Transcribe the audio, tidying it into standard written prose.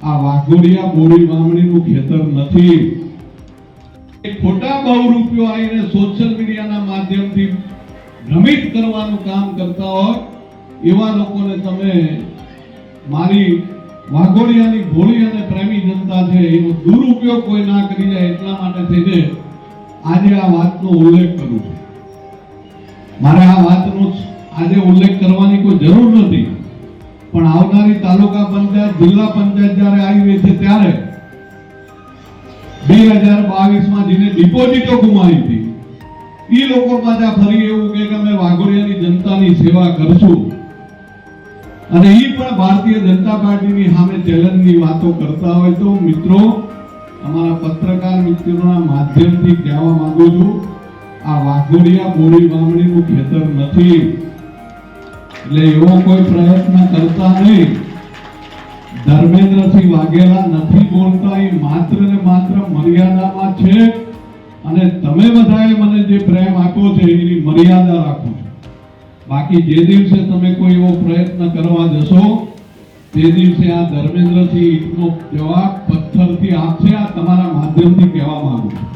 આ વાઘોડિયા બોરી વામણીનું ખેતર નથી. ખોટા બહુરૂપિયો આવીને સોશિયલ મીડિયાના માધ્યમથી ભ્રમિત કરવાનું કામ કરતા હોય એવા લોકોને તમે મારી વાઘોડિયાની ભોળી અને પ્રેમી જનતા છે એનો દુરુપયોગ કોઈ ના કરી જાય એટલા માટે થઈને આજે આ વાતનો ઉલ્લેખ કરું છું. મારે આ વાતનો આજે ઉલ્લેખ કરવાની કોઈ જરૂર નથી, પણ આવનારી તાલુકા પંચાયત જિલ્લા પંચાયત જ્યારે આવી છે ત્યારે 2022માં જેને ડિપોઝિટો ગુમાવી હતી એ લોકો પાછા ફરી એવું કે અમે વાઘોડિયાની જનતાની સેવા કરશું અને એ પણ ભારતીય જનતા પાર્ટીની સામે ચેલેન્જની વાતો કરતા હોય તો મિત્રો, અમારા પત્રકાર મિત્રોના માધ્યમથી કહેવા માંગુ છું, આ વાઘોડિયા બોરી વામણીનું ખેતર નથી. એટલે એવો કોઈ પ્રયત્ન કરતા નહીં. ધર્મેન્દ્રસિંહ વાઘેલા નથી બોલતા, એ માત્ર ને માત્ર મર્યાદામાં છે અને તમે બધાએ મને જે પ્રેમ આપ્યો છે એની મર્યાદા રાખો છો. બાકી જે દિવસે તમે કોઈ એવો પ્રયત્ન કરવા જશો તે દિવસે આ ધર્મેન્દ્રસિંહ ઈટનો જવાબ પથ્થરથી આપશે. આ તમારા માધ્યમથી કહેવા માંગુ છું.